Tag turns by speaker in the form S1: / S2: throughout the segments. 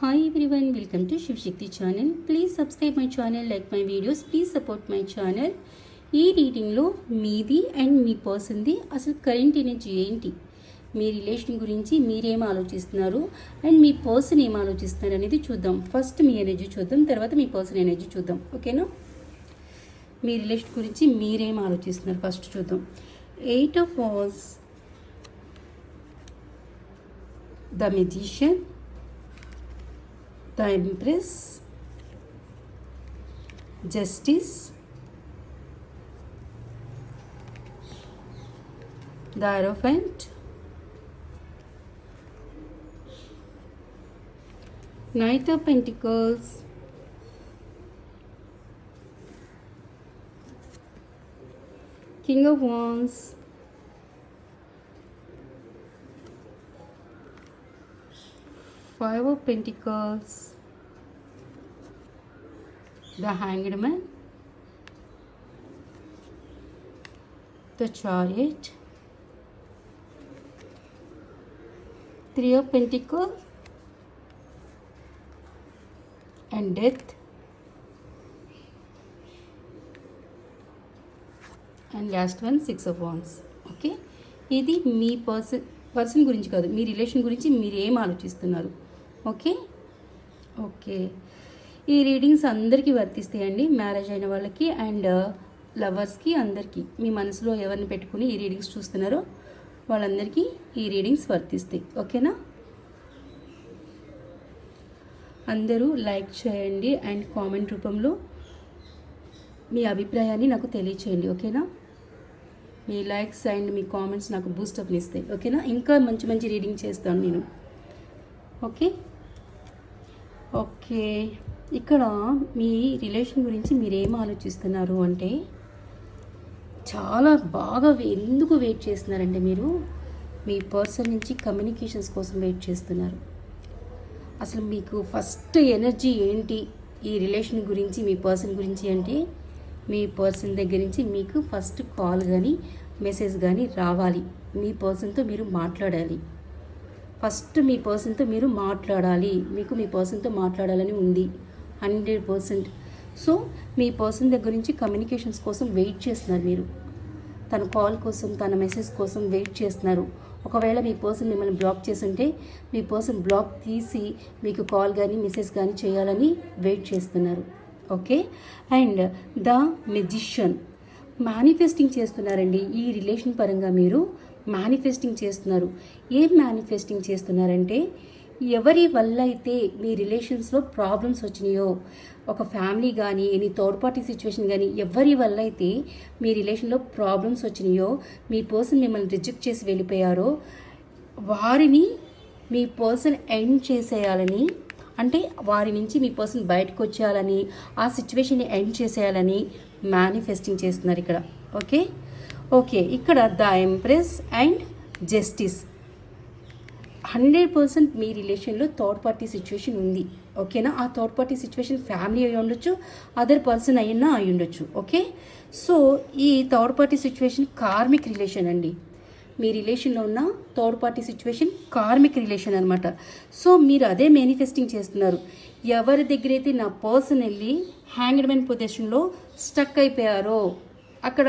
S1: Hi everyone, welcome to Shiv Shakti channel. Please subscribe my channel, like my videos, please support my channel. ఈ రీడింగ్లో మీది and మీ పర్సన్ది అసలు current energy ఏంటి, మీ relation గురించి మీరేం ఆలోచిస్తున్నారు and మీ పర్సన్ ఏం ఆలోచిస్తున్నారు అనేది చూద్దాం. ఫస్ట్ మీ ఎనర్జీ చూద్దాం, తర్వాత మీ పర్సన్ ఎనర్జీ చూద్దాం. ఓకేనా? మీ రిలేషన్ గురించి మీరేం ఆలోచిస్తున్నారు ఫస్ట్ చూద్దాం. 8 of Wands, the Magician, the Empress, Justice, the Hierophant, Knight of Pentacles, King of Wands, Five of Pentacles, the Hanged Man, the Chariot, Three of Pentacles, and Death, and last one Six of Wands. Okay, ఇది మీ person గురించి కాదు, మీ relation గురించి మీరు ఏం ఆలోచిస్తున్నారు. Okay okay ఈ readings అందరికీ వర్తిస్తాయండి, మ్యారేజ్ అయిన వాళ్ళకి అండ్ లవర్స్కి, అందరికీ. మీ మనసులో ఎవరిని పెట్టుకుని ఈ రీడింగ్స్ చూస్తున్నారో వాళ్ళందరికీ ఈ రీడింగ్స్ వర్తిస్తాయి. ఓకేనా? అందరూ లైక్ చేయండి అండ్ కామెంట్ రూపంలో మీ అభిప్రాయాన్ని నాకు తెలియచేయండి. ఓకేనా? మీ లైక్స్ అండ్ మీ కామెంట్స్ నాకు బూస్టప్ని ఇస్తాయి. ఓకేనా? ఇంకా మంచి మంచి రీడింగ్ చేస్తాను నేను. ఓకే ఓకే ఇక్కడ మీ రిలేషన్ గురించి మీరు ఏం ఆలోచిస్తున్నారు అంటే, చాలా బాగా ఎందుకు వెయిట్ చేస్తున్నారంటే, మీరు మీ పర్సన్ నుంచి కమ్యూనికేషన్స్ కోసం వెయిట్ చేస్తున్నారు. అసలు మీకు ఫస్ట్ ఎనర్జీ ఏంటి ఈ రిలేషన్ గురించి, మీ పర్సన్ గురించి అంటే, మీ పర్సన్ దగ్గర నుంచి మీకు ఫస్ట్ కాల్ కానీ మెసేజ్ కానీ రావాలి. మీ పర్సన్తో మీరు మాట్లాడాలి. ఫస్ట్ మీ పర్సన్తో మీరు మాట్లాడాలి. మీకు మీ పర్సన్తో మాట్లాడాలని ఉంది 100%. సో మీ పర్సన్ దగ్గర నుంచి కమ్యూనికేషన్స్ కోసం వెయిట్ చేస్తున్నారు మీరు. తన కాల్ కోసం, తన మెసేజ్ కోసం వెయిట్ చేస్తున్నారు. ఒకవేళ మీ పర్సన్ మిమ్మల్ని బ్లాక్ చేస్తుంటే మీ పర్సన్ బ్లాక్ తీసి మీకు కాల్ కానీ మెసేజ్ కానీ చేయాలని వెయిట్ చేస్తున్నారు. Okay, and the magician manifesting చేస్తున్నారండి. ఈ రిలేషన్ పరంగా మీరు మేనిఫెస్టింగ్ చేస్తున్నారు. ఏం మేనిఫెస్టింగ్ చేస్తున్నారంటే, ఎవరి వల్ల అయితే మీ రిలేషన్స్లో ప్రాబ్లమ్స్ వచ్చినాయో, ఒక ఫ్యామిలీ కానీ ఎనీ థర్డ్ పార్టీ సిచ్యువేషన్ కానీ ఎవరి వల్ల అయితే మీ రిలేషన్లో ప్రాబ్లమ్స్ వచ్చినాయో, మీ పర్సన్ మిమ్మల్ని రిజెక్ట్ చేసి వెళ్ళిపోయారో వారిని మీ పర్సన్ ఎండ్ చేసేయాలని, అంటే వారి నుంచి మీ పర్సన్ బయటకు వచ్చేయాలని, ఆ సిచ్యువేషన్ని ఎండ్ చేసేయాలని మేనిఫెస్టింగ్ చేస్తున్నారు ఇక్కడ. ఓకే ఓకే ఇక్కడ ద ఎంప్రెస్ అండ్ జస్టిస్. 100% మీ రిలేషన్లో థర్డ్ పార్టీ సిచ్యువేషన్ ఉంది. ఓకేనా? ఆ థర్డ్ పార్టీ సిచ్యువేషన్ ఫ్యామిలీ అయి ఉండొచ్చు, అదర్ పర్సన్ అయినా అయి ఉండొచ్చు. ఓకే, సో ఈ third party situation karmic relation అండి. మీ రిలేషన్లో ఉన్న third party situation karmic relation అనమాట. సో మీరు అదే మేనిఫెస్టింగ్ చేస్తున్నారు. ఎవరి దగ్గర అయితే నా పర్సన్ వెళ్ళి హ్యాంగ్డ్ మ్యాన్ పొజిషన్లో స్టక్ అయిపోయారో, అక్కడ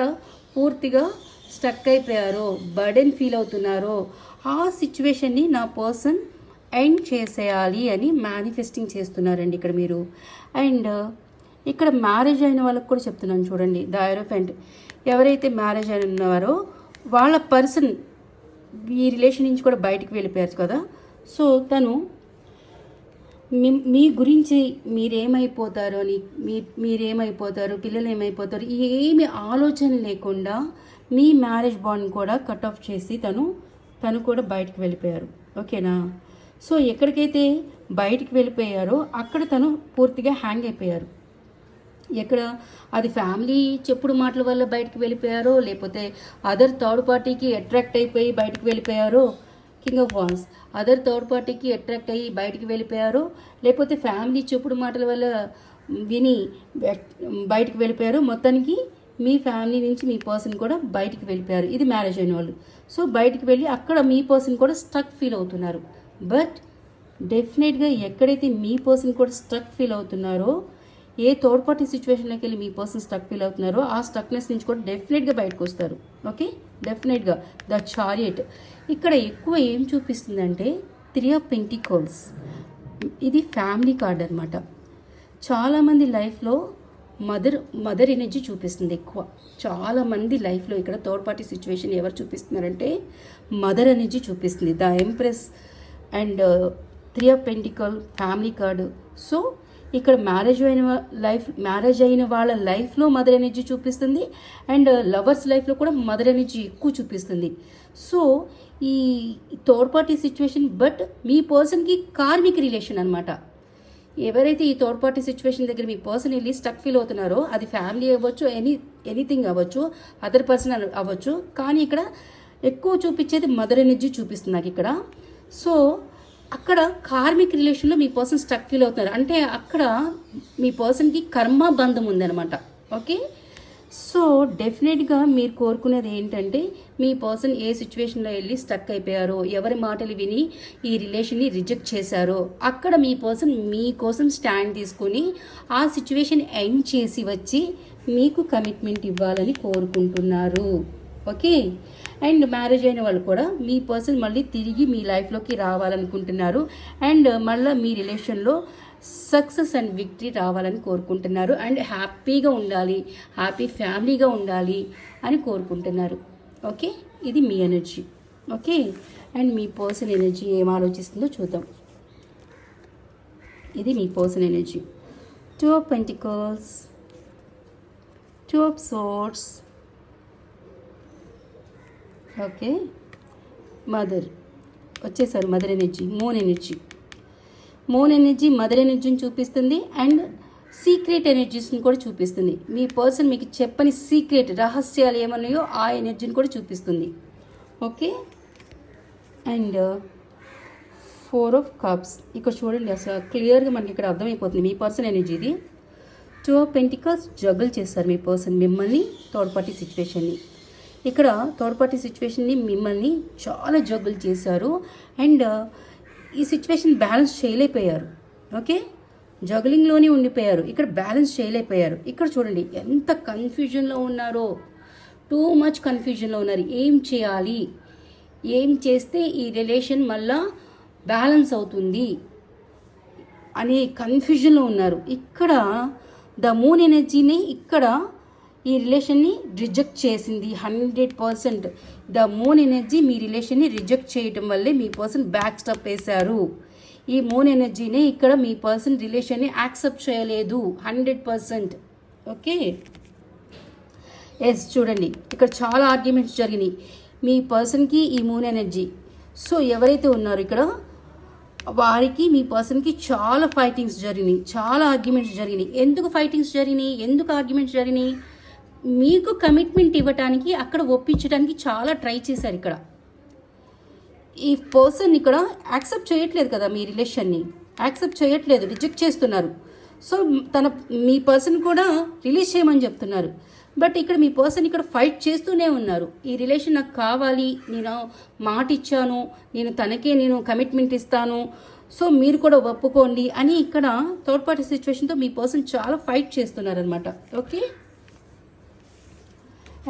S1: పూర్తిగా స్టక్ అయిపోయారో, బర్డెన్ ఫీల్ అవుతున్నారో, ఆ సిచ్యువేషన్ని నా పర్సన్ ఎండ్ చేసేయాలి అని మేనిఫెస్టింగ్ చేస్తున్నారండి ఇక్కడ మీరు. అండ్ ఇక్కడ మ్యారేజ్ అయిన వాళ్ళకి కూడా చెప్తున్నాను చూడండి, ద హైరోఫెంట్. ఎవరైతే మ్యారేజ్ అయిన ఉన్నారో వాళ్ళ పర్సన్ ఈ రిలేషన్ నుంచి కూడా బయటికి వెళ్ళిపోయారు కదా. సో తను మీ గురించి మీరేమైపోతారు అని, మీరేమైపోతారు, పిల్లలు ఏమైపోతారు, ఏమి ఆలోచన లేకుండా మీ మ్యారేజ్ బాండ్ కూడా కట్ ఆఫ్ చేసి తను కూడా బయటికి వెళ్ళిపోయారు. ఓకేనా? సో ఎక్కడికైతే బయటికి వెళ్ళిపోయారో అక్కడ తను పూర్తిగా హ్యాంగ్ అయిపోయారు. ఎక్కడ అది ఫ్యామిలీ చెప్పుడు మాటల వల్ల బయటికి వెళ్ళిపోయారో, లేకపోతే అదర్ థర్డ్ పార్టీకి అట్రాక్ట్ అయిపోయి బయటికి వెళ్ళిపోయారో, కింగ్ ఆఫ్ వాన్స్, అదర్ థర్డ్ పార్టీకి అట్రాక్ట్ అయ్యి బయటికి వెళ్ళిపోయారో, లేకపోతే ఫ్యామిలీ చెప్పుడు మాటల వల్ల విని బయటికి వెళ్ళిపోయారో, మొత్తానికి మీ ఫ్యామిలీ నుంచి మీ పర్సన్ కూడా బయటికి వెళ్ళిపోయారు. ఇది మ్యారేజ్ అయిన వాళ్ళు. సో బయటికి వెళ్ళి అక్కడ మీ పర్సన్ కూడా స్ట్రక్ ఫీల్ అవుతున్నారు. బట్ డెఫినెట్గా ఎక్కడైతే మీ పర్సన్ కూడా స్ట్రక్ ఫీల్ అవుతున్నారో, ఏ థర్డ్ పార్టీ సిచ్యువేషన్లోకి వెళ్ళి మీ పర్సన్ స్ట్రక్ ఫీల్ అవుతున్నారో ఆ స్ట్రక్నెస్ నుంచి కూడా డెఫినెట్గా బయటకు వస్తారు. ఓకే, డెఫినెట్గా ద చారియట్ ఇక్కడ ఎక్కువ ఏం చూపిస్తుందంటే 3 ఆఫ్ పెంటికల్స్. ఇది ఫ్యామిలీ కార్డ్ అనమాట. చాలామంది లైఫ్లో మదర్ ఎనర్జీ చూపిస్తుంది ఎక్కువ. చాలామంది లైఫ్లో ఇక్కడ థర్డ్ పార్టీ సిచ్యువేషన్ ఎవరు చూపిస్తున్నారంటే మదర్ ఎనర్జీ చూపిస్తుంది. The empress and 3 of pentacle family card. So ఇక్కడ మ్యారేజ్ అయిన వాళ్ళ లైఫ్లో మదర్ ఎనర్జీ చూపిస్తుంది అండ్ లవర్స్ లైఫ్లో కూడా మదర్ ఎనర్జీ ఎక్కువ చూపిస్తుంది. సో ఈ థర్డ్ పార్టీ సిచ్యువేషన్ బట్ మీ పర్సన్కి కార్మిక్ రిలేషన్ అనమాట. ఎవరైతే ఈ థర్డ్ పార్టీ సిచ్యువేషన్ దగ్గర మీ పర్సన్ వెళ్ళి స్టక్ ఫీల్ అవుతున్నారో అది ఫ్యామిలీ అవ్వచ్చు, ఎనీథింగ్ అవ్వచ్చు, అదర్ పర్సన్ అవ్వచ్చు, కానీ ఇక్కడ ఎక్కువ చూపించేది మదర్ ఎనర్జీ చూపిస్తుంది నాకు ఇక్కడ. సో అక్కడ కార్మిక్ రిలేషన్లో మీ పర్సన్ స్టక్ ఫీల్ అవుతున్నారు అంటే అక్కడ మీ పర్సన్కి కర్మ బంధం ఉందన్నమాట. ఓకే, సో డెఫినెట్గా మీరు కోరుకునేది ఏంటంటే మీ పర్సన్ ఏ సిచ్యువేషన్లో వెళ్ళి స్టక్ అయిపోయారో, ఎవరి మాటలు విని ఈ రిలేషన్ని రిజెక్ట్ చేశారో అక్కడ మీ పర్సన్ మీకోసం స్టాండ్ తీసుకొని ఆ సిచ్యువేషన్ ఎండ్ చేసి వచ్చి మీకు కమిట్మెంట్ ఇవ్వాలని కోరుకుంటున్నారు. ఓకే, అండ్ మ్యారేజ్ అయిన వాళ్ళు కూడా మీ పర్సన్ మళ్ళీ తిరిగి మీ లైఫ్లోకి రావాలనుకుంటున్నారు అండ్ మళ్ళీ మీ రిలేషన్లో సక్సెస్ అండ్ విక్టరీ రావాలని కోరుకుంటున్నారు అండ్ హ్యాపీగా ఉండాలి, హ్యాపీ ఫ్యామిలీగా ఉండాలి అని కోరుకుంటున్నారు. ఓకే, ఇది మీ ఎనర్జీ. ఓకే, అండ్ మీ పర్సన్ ఎనర్జీ ఏం ఆలోచిస్తుందో చూద్దాం. ఇది మీ person energy. 2 of pentacles, 2 of swords. Okay, mother వచ్చేసారు. Mother energy, moon energy. Moon energy mother ఎనర్జీని చూపిస్తుంది అండ్ సీక్రెట్ ఎనర్జీస్ని కూడా చూపిస్తుంది. మీ పర్సన్ మీకు చెప్పని సీక్రెట్ రహస్యాలు ఏమన్నాయో ఆ ఎనర్జీని కూడా చూపిస్తుంది. Okay, and 4 of cups. ఇక్కడ చూడండి, అసలు క్లియర్గా మనకి ఇక్కడ అర్థమైపోతుంది మీ పర్సన్ ఎనర్జీ. ఇది 2 ఆఫ్ పెంటికల్స్ జగల్ చేస్తారు మీ పర్సన్ మిమ్మల్ని, థర్డ్ పార్టీ సిచ్యువేషన్ని. ఇక్కడ థర్డ్ పార్టీ సిచ్యువేషన్ని మిమ్మల్ని చాలా జగుల్ చేశారు అండ్ ఈ సిచ్యువేషన్ బ్యాలెన్స్ చేయలేకపోయారు. ఓకే, జగులింగ్లోనే ఉండిపోయారు, ఇక్కడ బ్యాలెన్స్ చేయలేకపోయారు. ఇక్కడ చూడండి ఎంత కన్ఫ్యూజన్లో ఉన్నారో, టూ మచ్ కన్ఫ్యూజన్లో ఉన్నారు. ఏం చేయాలి, ఏం చేస్తే ఈ రిలేషన్ మళ్ళా బ్యాలెన్స్ అవుతుంది అనే కన్ఫ్యూజన్లో ఉన్నారు. ఇక్కడ ద మూన్ ఎనర్జీని ఇక్కడ ఈ రిలేషన్ని రిజెక్ట్ చేసింది 100%. ద మూన్ ఎనర్జీ మీ రిలేషన్ని రిజెక్ట్ చేయటం వల్లే మీ పర్సన్ బ్యాక్ స్టెప్ వేశారు. ఈ మూన్ ఎనర్జీనే ఇక్కడ మీ పర్సన్ రిలేషన్ని యాక్సెప్ట్ చేయలేదు 100%. ఓకే, ఎస్ చూడండి ఇక్కడ చాలా ఆర్గ్యుమెంట్స్ జరిగినాయి మీ పర్సన్కి ఈ మూన్ ఎనర్జీ. సో ఎవరైతే ఉన్నారో ఇక్కడ వారికి మీ పర్సన్కి చాలా ఫైటింగ్స్ జరిగినాయి, చాలా ఆర్గ్యుమెంట్స్ జరిగినాయి. ఎందుకు ఫైటింగ్స్ జరిగినాయి, ఎందుకు ఆర్గ్యుమెంట్స్ జరిగినాయి? మీకు కమిట్మెంట్ ఇవ్వటానికి అక్కడ ఒప్పించడానికి చాలా ట్రై చేశారు. ఇక్కడ ఈ పర్సన్ ఇక్కడ యాక్సెప్ట్ చేయట్లేదు కదా, మీ రిలేషన్ని యాక్సెప్ట్ చేయట్లేదు, రిజెక్ట్ చేస్తున్నారు. సో మీ పర్సన్ కూడా రిలీజ్ చేయమని చెప్తున్నారు. బట్ ఇక్కడ మీ పర్సన్ ఇక్కడ ఫైట్ చేస్తూనే ఉన్నారు. ఈ రిలేషన్ నాకు కావాలి, నేను మాట ఇచ్చాను, నేను కమిట్మెంట్ ఇస్తాను, సో మీరు కూడా ఒప్పుకోండి అని ఇక్కడ థర్డ్ పార్టీ సిచ్యువేషన్తో మీ పర్సన్ చాలా ఫైట్ చేస్తున్నారు అనమాట. Okay,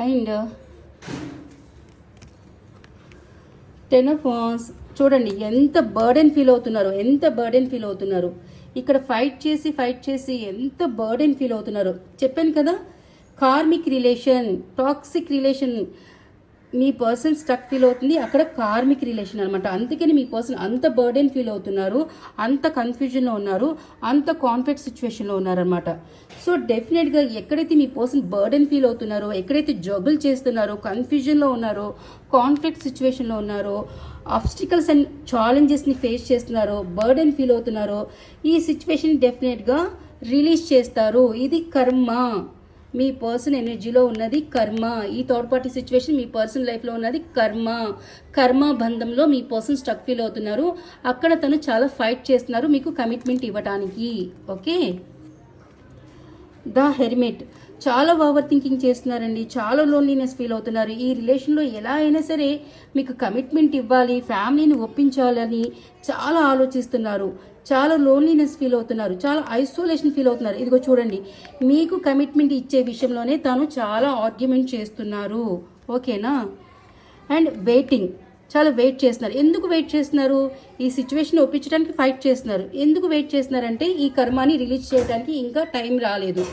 S1: and 10 of wands. చూడండి ఎంత బర్డెన్ ఫీల్ అవుతున్నారు, ఇక్కడ ఫైట్ చేసి ఎంత బర్డెన్ ఫీల్ అవుతున్నారు. చెప్పాను కదా, కార్మిక్ రిలేషన్, టాక్సిక్ రిలేషన్ మీ పర్సన్ స్టక్ ఫీల్ అవుతుంది, అక్కడ కార్మిక్ రిలేషన్ అనమాట. అందుకని మీ పర్సన్ అంత బర్డెన్ ఫీల్ అవుతున్నారు, అంత కన్ఫ్యూజన్లో ఉన్నారు, అంత కాన్ఫ్లిక్ట్ సిచ్యువేషన్లో ఉన్నారనమాట. సో డెఫినెట్గా ఎక్కడైతే మీ పర్సన్ బర్డెన్ ఫీల్ అవుతున్నారో, ఎక్కడైతే జగుల్ చేస్తున్నారో, కన్ఫ్యూజన్లో ఉన్నారో, కాన్ఫ్లిక్ట్ సిచ్యువేషన్లో ఉన్నారో, ఆబ్స్టికల్స్ అండ్ ఛాలెంజెస్ని ఫేస్ చేస్తున్నారో, బర్డెన్ ఫీల్ అవుతున్నారో, ఈ సిచ్యువేషన్ డెఫినెట్గా రిలీజ్ చేస్తారు. ఇది కర్మ, మీ పర్సన్ ఎనర్జీలో ఉన్నది కర్మ. ఈ థర్డ్ పార్టీ సిచ్యువేషన్ మీ పర్సన్ లైఫ్లో ఉన్నది కర్మ బంధంలో మీ పర్సన్ స్టక్ ఫీల్ అవుతున్నారు. అక్కడ తను చాలా ఫైట్ చేస్తున్నారు మీకు కమిట్మెంట్ ఇవ్వడానికి. Okay, the hermit. చాలా ఓవర్ థింకింగ్ చేస్తున్నారండి, చాలా లోన్లీనెస్ ఫీల్ అవుతున్నారు. ఈ రిలేషన్లో ఎలా అయినా సరే మీకు కమిట్మెంట్ ఇవ్వాలి, ఫ్యామిలీని ఒప్పించాలని చాలా ఆలోచిస్తున్నారు. చాలా లోన్లీనెస్ ఫీల్ అవుతున్నారు, చాలా ఐసోలేషన్ ఫీల్ అవుతున్నారు. ఇదిగో చూడండి, మీకు కమిట్మెంట్ ఇచ్చే విషయంలోనే తను చాలా ఆర్గ్యుమెంట్ చేస్తున్నారు. ఓకేనా? అండ్ వెయిటింగ్, చాలా వెయిట్ చేస్తున్నారు. ఎందుకు వెయిట్ చేస్తున్నారు? ఈ సిచ్యువేషన్ ఒప్పించడానికి ఫైట్ చేస్తున్నారు. ఎందుకు వెయిట్ చేస్తున్నారంటే ఈ కర్మాని రిలీజ్ చేయడానికి ఇంకా టైం రాలేదు.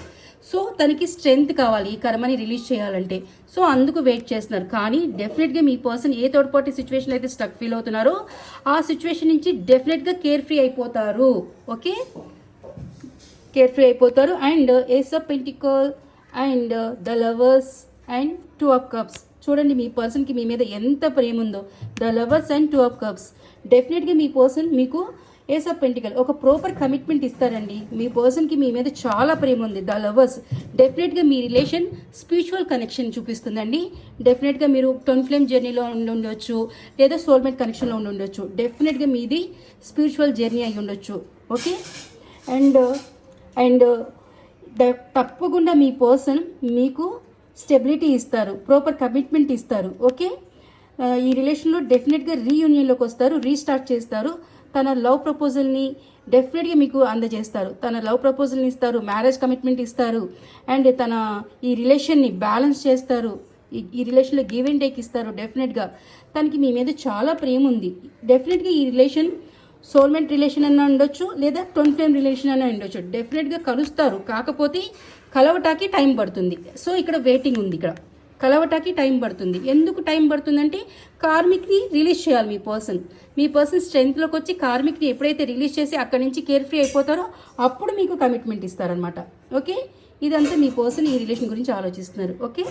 S1: సో తనకి స్ట్రెంగ్త్ కావాలి ఈ కర్మని రిలీజ్ చేయాలంటే. సో అందుకు వెయిట్ చేస్తున్నారు. కానీ డెఫినెట్గా మీ person a third party situation అయితే స్టక్ ఫీల్ అవుతున్నారో ఆ సిచ్యువేషన్ నుంచి డెఫినెట్గా కేర్ ఫ్రీ అయిపోతారు. ఓకే, కేర్ ఫ్రీ అయిపోతారు. And ace of pentacle and the lovers and 2 of cups. చూడండి మీ పర్సన్కి మీ మీద ఎంత ప్రేమ ఉందో. The lovers and 2 of cups. డెఫినెట్గా మీ పర్సన్ మీకు ఏస్ ఆఫ్ పెంటికల్ ఒక ప్రాపర్ కమిట్మెంట్ ఇస్తారండి. మీ పర్సన్కి మీ మీద చాలా ప్రేమ ఉంది. ద లవర్స్ డెఫినెట్గా మీ రిలేషన్ స్పిరిచువల్ కనెక్షన్ చూపిస్తుందండి. డెఫినెట్గా మీరు ట్విన్ ఫ్లేమ్ జర్నీలో ఉండొచ్చు, లేదా సోల్మేట్ కనెక్షన్లో ఉండొచ్చు. డెఫినెట్గా మీది స్పిరిచువల్ జర్నీ అయి ఉండొచ్చు. ఓకే, అండ్ తప్పకుండా మీ పర్సన్ మీకు స్టెబిలిటీ ఇస్తారు, ప్రాపర్ కమిట్మెంట్ ఇస్తారు. ఓకే, ఈ రిలేషన్లో డెఫినెట్గా రీయూనియన్లోకి వస్తారు, రీస్టార్ట్ చేస్తారు. తన లవ్ ప్రపోజల్ని డెఫినెట్గా మీకు అందజేస్తారు. తన లవ్ ప్రపోజల్ని ఇస్తారు, మ్యారేజ్ కమిట్మెంట్ ఇస్తారు. అండ్ తన ఈ రిలేషన్ని బ్యాలెన్స్ చేస్తారు. ఈ రిలేషన్లో గివ్ అండ్ టేక్ ఇస్తారు. డెఫినెట్గా తనకి మీ మీద చాలా ప్రేమ ఉంది. డెఫినెట్గా ఈ రిలేషన్ సోల్మేట్ రిలేషన్ అన్న ఉండొచ్చు, లేదా ట్విన్ ఫ్లేమ్ రిలేషన్ అన్న ఉండొచ్చు. డెఫినెట్గా కలుస్తారు, కాకపోతే కలవటానికి టైం పడుతుంది. సో ఇక్కడ వెయిటింగ్ ఉంది. ఇక్కడ కలవటానికి టైం పడుతుంది. ఎందుకు టైం పడుతుందంటే కార్మిక్ని రిలీజ్ చేయాలి మీ పర్సన్ స్ట్రెంగ్త్లోకి వచ్చి కార్మిక్ని ఎప్పుడైతే రిలీజ్ చేసి అక్కడి నుంచి కేర్ ఫ్రీ అయిపోతారో అప్పుడు మీకు కమిట్మెంట్ ఇస్తారనమాట. ఓకే, ఇదంతా మీ పర్సన్ ఈ రిలేషన్ గురించి ఆలోచిస్తున్నారు. ఓకే.